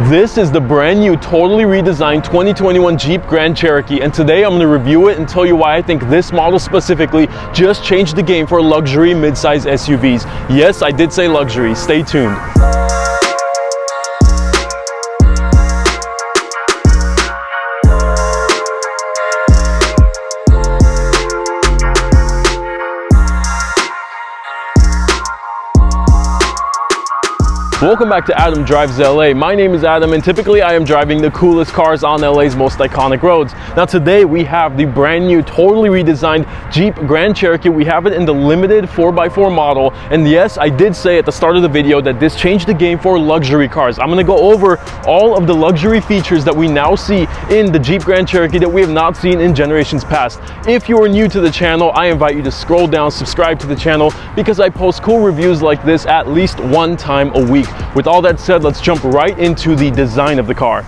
This is the brand new, totally redesigned 2021 Jeep Grand Cherokee, and today I'm going to review it and tell you why I think this model specifically just changed the game for luxury midsize SUVs. Yes, I did say luxury. Stay tuned. Welcome back to Adam Drives LA. My name is Adam, and typically I am driving the coolest cars on LA's most iconic roads. Now today we have the brand new, totally redesigned Jeep Grand Cherokee. We have it in the limited 4x4 model, and yes, I did say at the start of the video that this changed the game for luxury cars. I'm going to go over all of the luxury features that we now see in the Jeep Grand Cherokee that we have not seen in generations past. If you are new to the channel, I invite you to scroll down, subscribe to the channel, because I post cool reviews like this at least one time a week. With all that said, let's jump right into the design of the car.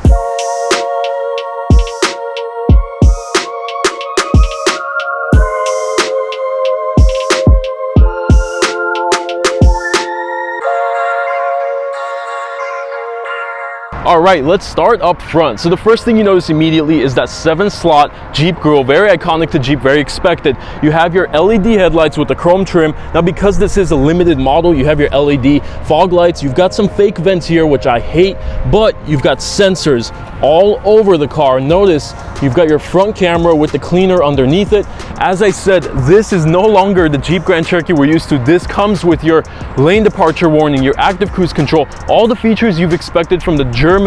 All right, let's start up front. So the first thing you notice immediately is that 7-slot Jeep grille, very iconic to Jeep, very expected. You have your LED headlights with the chrome trim. Now, because this is a limited model, you have your LED fog lights. You've got some fake vents here, which I hate, but you've got sensors all over the car. Notice you've got your front camera with the cleaner underneath it. As I said, this is no longer the Jeep Grand Cherokee we're used to. This comes with your lane departure warning, your active cruise control. All the features you've expected from the German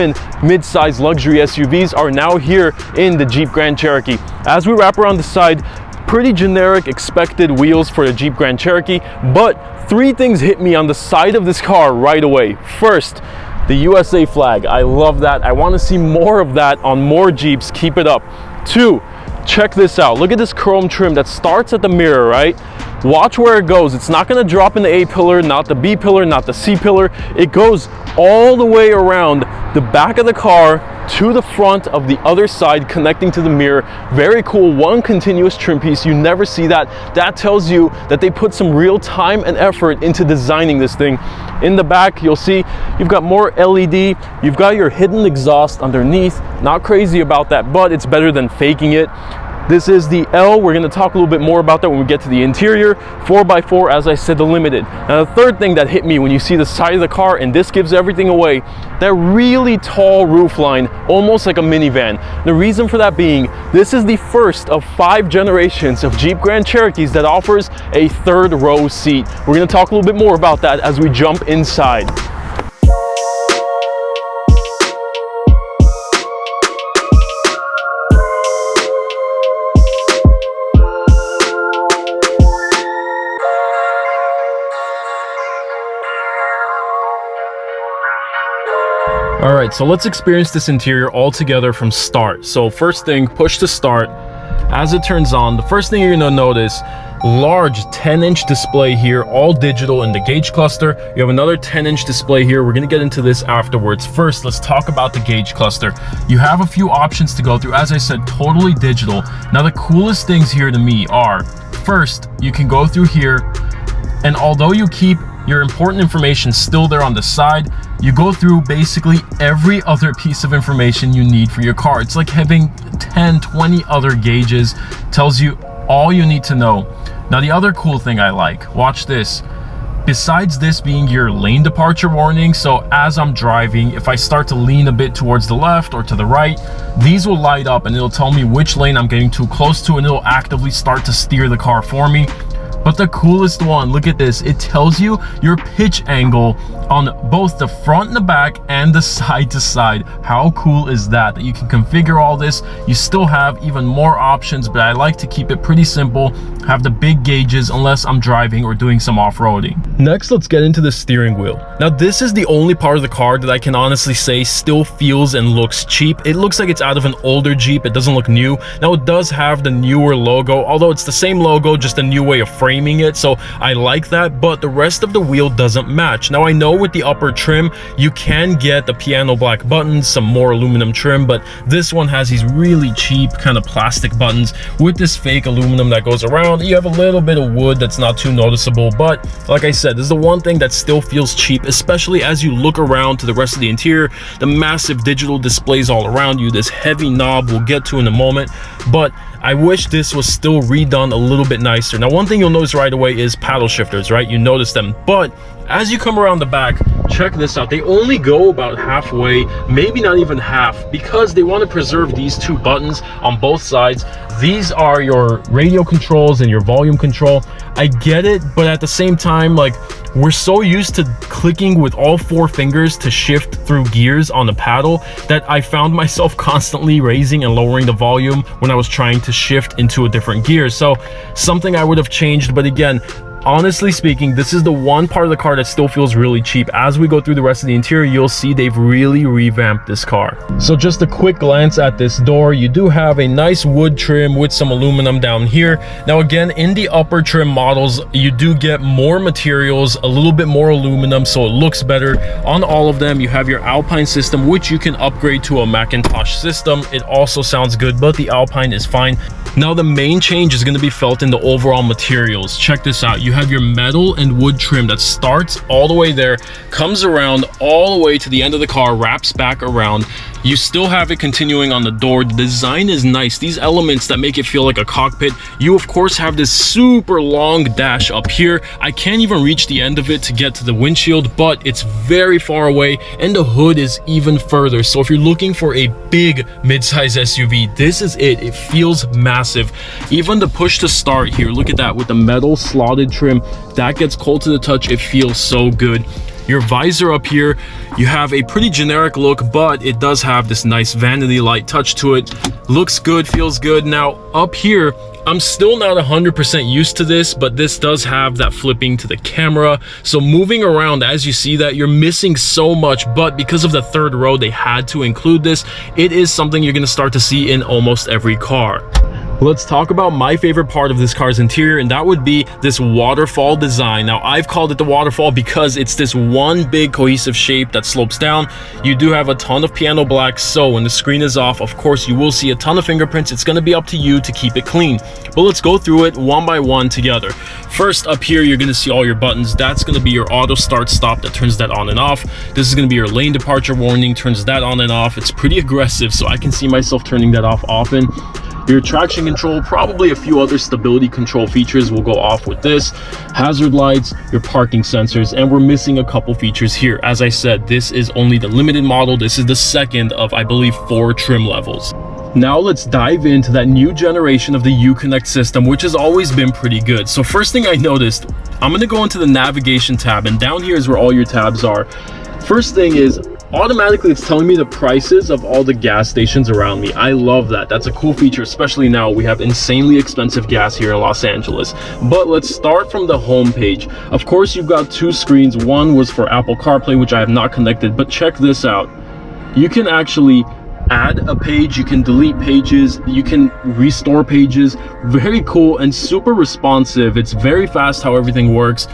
mid-size luxury SUVs are now here in the Jeep Grand Cherokee. As we wrap around the side, pretty generic expected wheels for the Jeep Grand Cherokee, but three things hit me on the side of this car right away. First, the USA flag. I love that. I want to see more of that on more Jeeps. Keep it up. Two, check this out. Look at this chrome trim that starts at the mirror, right? Watch where it goes. It's not going to drop in the A pillar, not the B pillar, not the C pillar. It goes all the way around the back of the car to the front of the other side, connecting to the mirror. Very cool. One continuous trim piece. You never see that. That tells you that they put some real time and effort into designing this thing. In the back, you'll see you've got more LED. You've got your hidden exhaust underneath. Not crazy about that, but it's better than faking it. This is the L. We're going to talk a little bit more about that when we get to the interior. 4x4, as I said, the limited. Now, the third thing that hit me when you see the side of the car, and this gives everything away, that really tall roofline, almost like a minivan. The reason for that being, this is the first of 5 generations of Jeep Grand Cherokees that offers a third row seat. We're going to talk a little bit more about that as we jump inside. All right, so let's experience this interior all together from start. So first thing, push to start. As it turns on, the first thing you're gonna notice, large 10-inch display here, all digital in the gauge cluster. You have another 10-inch display here. We're gonna get into this afterwards. First, let's talk about the gauge cluster. You have a few options to go through. As I said, totally digital. Now, the coolest things here to me are, first, you can go through here, and although you keep your important information still there on the side, you go through basically every other piece of information you need for your car. It's like having 10, 20 other gauges. Tells you all you need to know. Now, the other cool thing I like, watch this. Besides this being your lane departure warning, so as I'm driving, if I start to lean a bit towards the left or to the right, these will light up and it'll tell me which lane I'm getting too close to, and it'll actively start to steer the car for me. But the coolest one, look at this. It tells you your pitch angle on both the front and the back and the side to side. How cool is that? That you can configure all this. You still have even more options, but I like to keep it pretty simple. Have the big gauges unless I'm driving or doing some off-roading. Next, let's get into the steering wheel. Now, this is the only part of the car that I can honestly say still feels and looks cheap. It looks like it's out of an older Jeep. It doesn't look new. Now, it does have the newer logo, although it's the same logo, just a new way of framing framing it, so I like that, but the rest of the wheel doesn't match. Now I know with the upper trim you can get the piano black buttons, some more aluminum trim, but this one has these really cheap kind of plastic buttons with this fake aluminum that goes around. You have a little bit of wood that's not too noticeable, but like I said, this is the one thing that still feels cheap, especially as you look around to the rest of the interior. The massive digital displays all around you, this heavy knob we'll get to in a moment, but I wish this was still redone a little bit nicer. Now one thing you'll notice right away is paddle shifters, right? You notice them, but as you come around the back, check this out. They only go about halfway, maybe not even half, because they want to preserve these two buttons on both sides. These are your radio controls and your volume control. I get it, but at the same time, like, we're so used to clicking with all four fingers to shift through gears on the paddle that I found myself constantly raising and lowering the volume when I was trying to shift into a different gear. So something I would have changed, but again, honestly speaking, this is the one part of the car that still feels really cheap. As we go through the rest of the interior, you'll see they've really revamped this car. So just a quick glance at this door, you do have a nice wood trim with some aluminum down here. Now again, in the upper trim models, you do get more materials, a little bit more aluminum, so it looks better. On all of them, you have your Alpine system, which you can upgrade to a Macintosh system. It also sounds good, but the Alpine is fine. Now the main change is going to be felt in the overall materials. Check this out. You have your metal and wood trim that starts all the way there, comes around all the way to the end of the car, wraps back around. You still have it continuing on the door. The design is nice. These elements that make it feel like a cockpit. You of course have this super long dash up here. I can't even reach the end of it to get to the windshield, but it's very far away, and the hood is even further. So if you're looking for a big mid-size SUV, this is it. It feels massive. Even the push to start here, look at that, with the metal slotted trim, that gets cold to the touch. It feels so good. Your visor up here, you have a pretty generic look, but it does have this nice vanity light touch to it. Looks good, feels good. Now up here, I'm still not 100% used to this, but this does have that flipping to the camera. So moving around, as you see that, you're missing so much, but because of the third row, they had to include this. It is something you're going to start to see in almost every car. Let's talk about my favorite part of this car's interior, and that would be this waterfall design. Now, I've called it the waterfall because it's this one big cohesive shape that slopes down. You do have a ton of piano black, so when the screen is off, of course, you will see a ton of fingerprints. It's going to be up to you to keep it clean. But let's go through it one by one together. First, up here, you're going to see all your buttons. That's going to be your auto start stop that turns that on and off. This is going to be your lane departure warning, turns that on and off. It's pretty aggressive, so I can see myself turning that off often. Your traction control, probably a few other stability control features will go off with this. Hazard lights, your parking sensors, and we're missing a couple features here. As I said, this is only the limited model. This is the second of, I believe, 4 trim levels. Now let's dive into that new generation of the Uconnect system, which has always been pretty good. So first thing I noticed, I'm going to go into the navigation tab, and down here is where all your tabs are. First thing is, automatically it's telling me the prices of all the gas stations around me. I love that. That's a cool feature, especially now we have insanely expensive gas here in Los Angeles. But let's start from the home page. Of course, you've got 2 screens. One was for Apple CarPlay, which I have not connected, but check this out. You can actually add a page, you can delete pages, you can restore pages. Very cool and super responsive. It's very fast how everything works.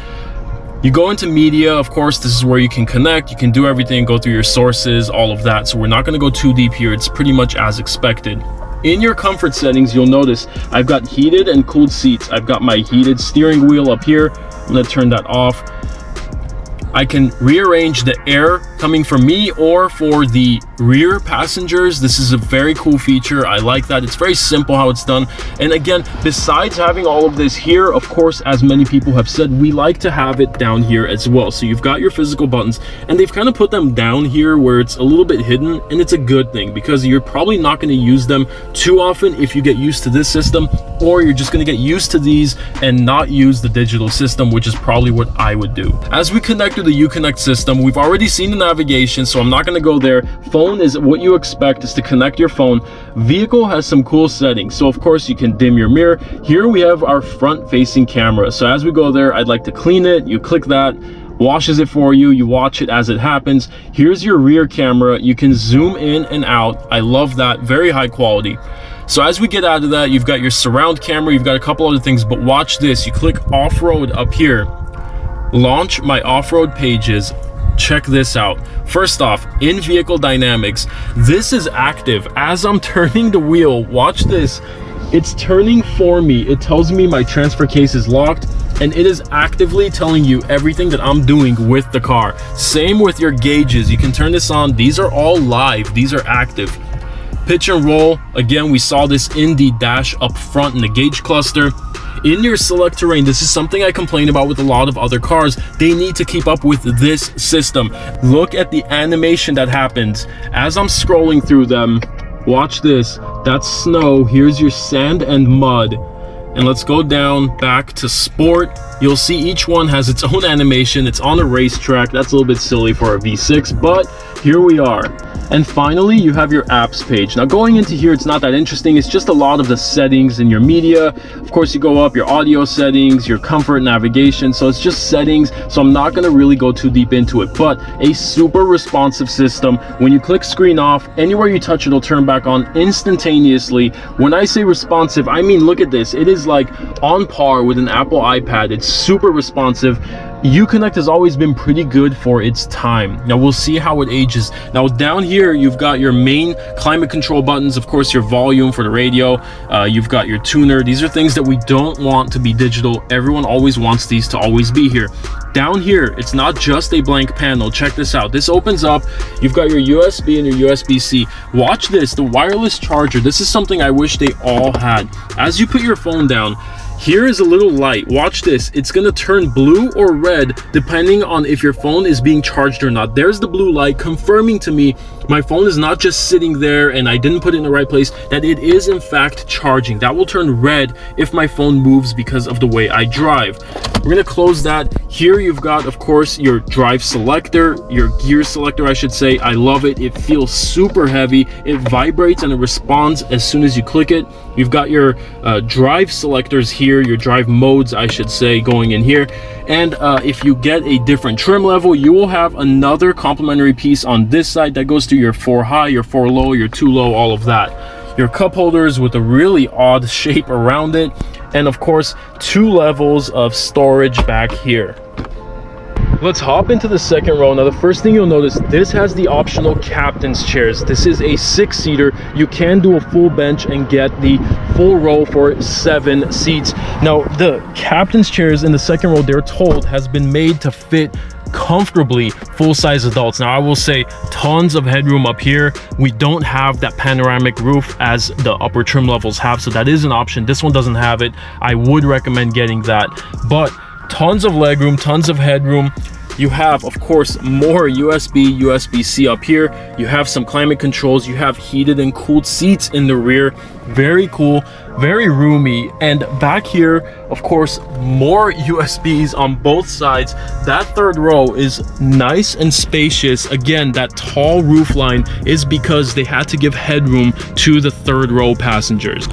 You go into media, of course, this is where you can connect, you can do everything, go through your sources, all of that. So we're not going to go too deep here. It's pretty much as expected. In your comfort settings, you'll notice I've got heated and cooled seats. I've got my heated steering wheel up here. I'm going to turn that off. I can rearrange the air coming from me or for the rear passengers. This is a very cool feature. I like that. It's very simple how it's done. And again, besides having all of this here, of course, as many people have said, we like to have it down here as well. So you've got your physical buttons, and they've kind of put them down here where it's a little bit hidden, and it's a good thing because you're probably not going to use them too often if you get used to this system, or you're just going to get used to these and not use the digital system, which is probably what I would do. As we connect to the Uconnect system, we've already seen the navigation, so I'm not going to go there. Phone is what you expect, is to connect your phone. Vehicle has some cool settings, so of course you can dim your mirror. Here we have our front facing camera, so as we go there, I'd like to clean it. You click that, washes it for you, you watch it as it happens. Here's your rear camera. You can zoom in and out. I love that, very high quality. So as we get out of that, you've got your surround camera, you've got a couple other things, but watch this. You click off-road up here, launch my off-road pages. Check this out. First off, in vehicle dynamics, this is active. As I'm turning the wheel, watch this. It's turning for me. It tells me my transfer case is locked, and it is actively telling you everything that I'm doing with the car. Same with your gauges. You can turn this on. These are all live. These are active. Pitch and roll. Again, we saw this in the dash up front in the gauge cluster. In your select terrain, this is something I complain about with a lot of other cars. They need to keep up with this system. Look at the animation that happens as I'm scrolling through them. Watch this. That's snow. Here's your sand and mud. And let's go down back to sport. You'll see each one has its own animation. It's on a racetrack. That's a little bit silly for a V6, but here we are. And finally, you have your apps page. Now going into here, it's not that interesting. It's just a lot of the settings in your media. Of course, you go up your audio settings, your comfort navigation. So it's just settings. So I'm not gonna really go too deep into it, but a super responsive system. When you click screen off, anywhere you touch, it'll turn back on instantaneously. When I say responsive, I mean, look at this. It is like on par with an Apple iPad. It's super responsive. Uconnect has always been pretty good for its time. Now we'll see how it ages. Now down here, you've got your main climate control buttons, of course, your volume for the radio. You've got your tuner. These are things that we don't want to be digital. Everyone always wants these to always be here. Down here, it's not just a blank panel. Check this out. This opens up. You've got your USB and your USB-C. Watch this, the wireless charger. This is something I wish they all had. As you put your phone down, here is a little light. Watch this. It's gonna turn blue or red depending on if your phone is being charged or not. There's the blue light confirming to me my phone is not just sitting there and I didn't put it in the right place, that it is in fact charging. That will turn red if my phone moves because of the way I drive. We're gonna close that. Here you've got, of course, your drive selector, your gear selector, I should say. I love it. It feels super heavy. It vibrates and it responds as soon as you click it. You've got your drive selectors here, your drive modes, I should say, going in here. And if you get a different trim level, you will have another complementary piece on this side that goes to your 4 high, your 4 low, your 2 low, all of that. Your cup holders with a really odd shape around it. And of course, 2 levels of storage back here. Let's hop into the second row. Now, the first thing you'll notice, this has the optional captain's chairs. This is a 6-seater. You can do a full bench and get the full row for 7 seats. Now, the captain's chairs in the second row, they're told, has been made to fit comfortably full-size adults. Now I will say tons of headroom up here. We don't have that panoramic roof as the upper trim levels have, so that is an option. This one doesn't have it. I would recommend getting that, but tons of legroom, tons of headroom. You have, of course, more USB, USB-C up here. You have some climate controls. You have heated and cooled seats in the rear. Very cool, very roomy. And back here, of course, more USBs on both sides. That third row is nice and spacious. Again, that tall roof line is because they had to give headroom to the third row passengers.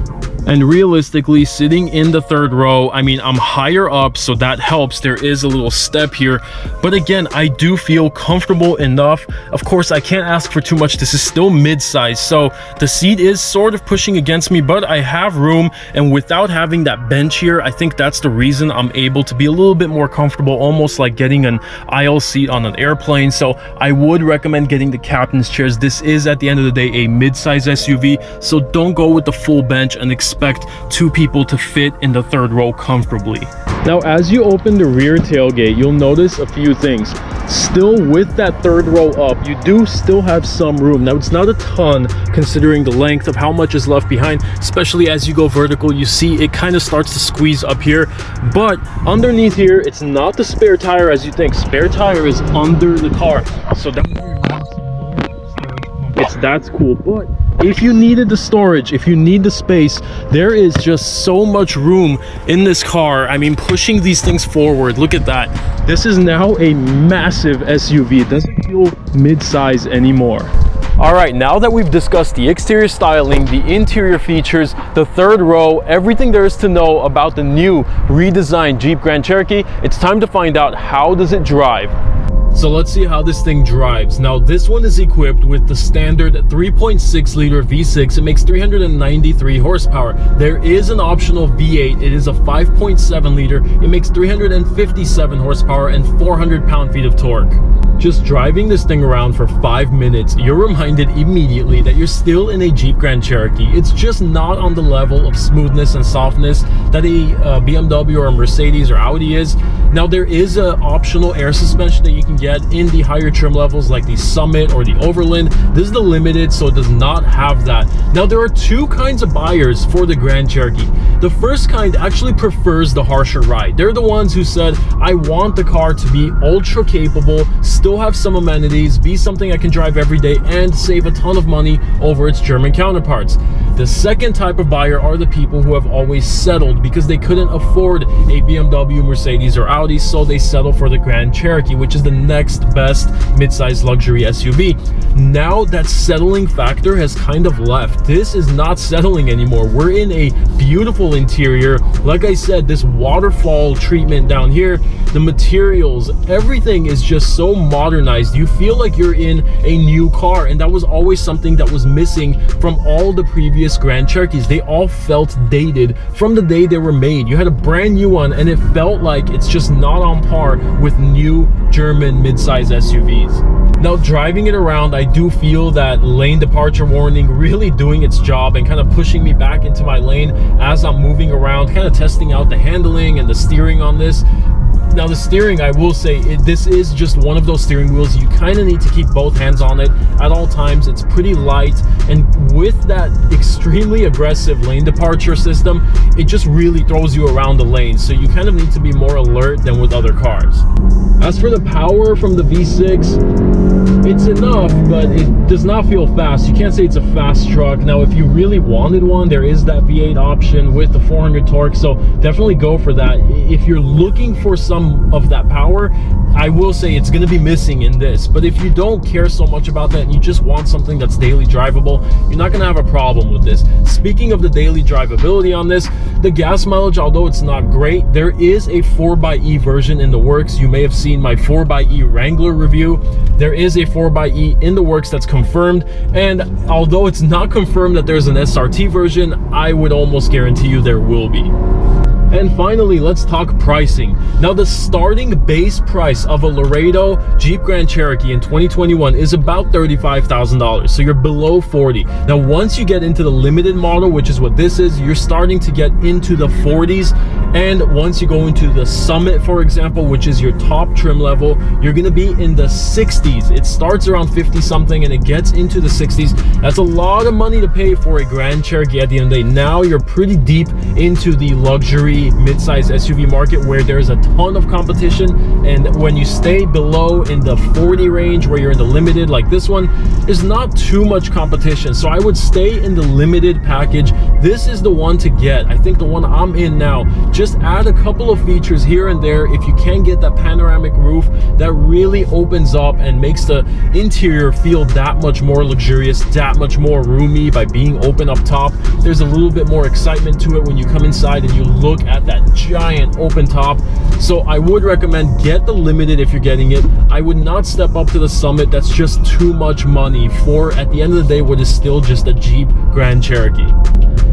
And realistically, sitting in the third row, I mean, I'm higher up, so that helps. There is a little step here. But again, I do feel comfortable enough. Of course, I can't ask for too much. This is still mid-size, so the seat is sort of pushing against me, but I have room. And without having that bench here, I think that's the reason I'm able to be a little bit more comfortable, almost like getting an aisle seat on an airplane. So I would recommend getting the captain's chairs. This is, at the end of the day, a mid-size SUV, so don't go with the full bench and expect 2 people to fit in the third row comfortably. Now, as you open the rear tailgate, you'll notice a few things. Still, with that third row up, you do still have some room. Now, it's not a ton considering the length of how much is left behind, especially as you go vertical. You see it kind of starts to squeeze up here, but underneath here, it's not the spare tire as you think. Spare tire is under the car, so that's cool. But if you needed the storage, if you need the space, there is just so much room in this car. I mean, pushing these things forward, look at that. This is now a massive SUV. It doesn't feel mid-size anymore. All right, now that we've discussed the exterior styling, the interior features, the third row, everything there is to know about the new redesigned Jeep Grand Cherokee, it's time to find out, how does it drive? So let's see how this thing drives. Now this one is equipped with the standard 3.6 liter V6. It makes 393 horsepower. There is an optional V8. It is a 5.7 liter. It makes 357 horsepower and 400 pound-feet of torque. Just driving this thing around for 5 minutes, you're reminded immediately that you're still in a Jeep Grand Cherokee. It's just not on the level of smoothness and softness that a BMW or a Mercedes or Audi is. Now there is an optional air suspension that you can get in the higher trim levels like the Summit or the Overland. This is the Limited, so it does not have that. Now there are two kinds of buyers for the Grand Cherokee. The first kind actually prefers the harsher ride. They're the ones who said, I want the car to be ultra capable, still have some amenities, be something I can drive every day, and save a ton of money over its German counterparts. The second type of buyer are the people who have always settled because they couldn't afford a BMW, Mercedes, or Audi, so they settle for the Grand Cherokee, which is the next best mid-size luxury SUV. Now that settling factor has kind of left. This is not settling anymore. We're in a beautiful interior. Like I said, this waterfall treatment down here, the materials, everything is just so modernized. You feel like you're in a new car, and that was always something that was missing from all the previous Grand Cherokees. They all felt dated from the day they were made. You had a brand new one and it felt like it's just not on par with new German mid-size SUVs. Now driving it around, I do feel that lane departure warning really doing its job and kind of pushing me back into my lane as I'm moving around, kind of testing out the handling and the steering on this. Now the steering, I will say, this is just one of those steering wheels. You kind of need to keep both hands on it at all times. It's pretty light, and with that extremely aggressive lane departure system, it just really throws you around the lane. So you kind of need to be more alert than with other cars. As for the power from the V6, it's enough, but it does not feel fast. You can't say it's a fast truck. Now, if you really wanted one, there is that V8 option with the 400 torque, so definitely go for that. If you're looking for some of that power, I will say it's going to be missing in this. But if you don't care so much about that and you just want something that's daily drivable, you're not going to have a problem with this. Speaking of the daily drivability on this, the gas mileage, although it's not great, there is a 4xe version in the works. You may have seen my 4xe Wrangler review. There is a 4xe in the works that's confirmed, and although it's not confirmed that there's an SRT version, I would almost guarantee you there will be. And finally, let's talk pricing. Now, the starting base price of a Laredo Jeep Grand Cherokee in 2021 is about $35,000, so you're below 40. Now, once you get into the limited model, which is what this is, you're starting to get into the 40s. And once you go into the Summit, for example, which is your top trim level, you're going to be in the 60s. It starts around 50 something and it gets into the 60s. That's a lot of money to pay for a Grand Cherokee at the end of the day. Now you're pretty deep into the luxury mid-size SUV market where there's a ton of competition, and when you stay below in the 40 range where you're in the limited like this one, there's not too much competition. So I would stay in the limited package. This is the one to get. I think the one I'm in now, just add a couple of features here and there. If you can get that panoramic roof, that really opens up and makes the interior feel that much more luxurious, that much more roomy by being open up top. There's a little bit more excitement to it when you come inside and you look at that giant open top. So I would recommend get the limited if you're getting it. I would not step up to the Summit. That's just too much money for, at the end of the day, what is still just a Jeep Grand Cherokee.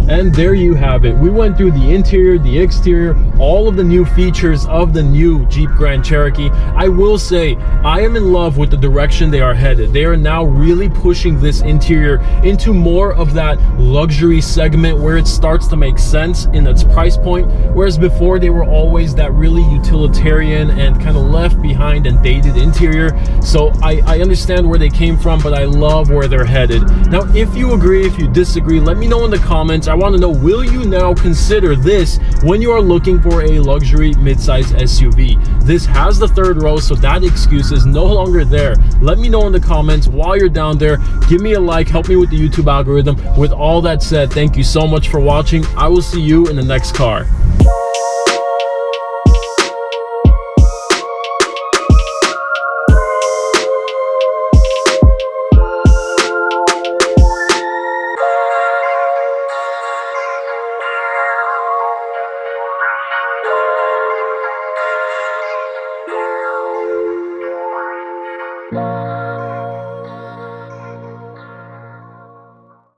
And there you have it. We went through the interior, the exterior, all of the new features of the new Jeep Grand Cherokee. I will say, I am in love with the direction they are headed. They are now really pushing this interior into more of that luxury segment where it starts to make sense in its price point, whereas before they were always that really utilitarian and kind of left behind and dated interior. So I understand where they came from, but I love where they're headed. Now, if you agree, if you disagree, let me know in the comments. I want to know, will you now consider this when you are looking for a luxury mid-size SUV? This has the third row, so that excuse is no longer there. Let me know in the comments. While you're down there, give me a like, help me with the YouTube algorithm. With all that said, thank you so much for watching. I will see you in the next car.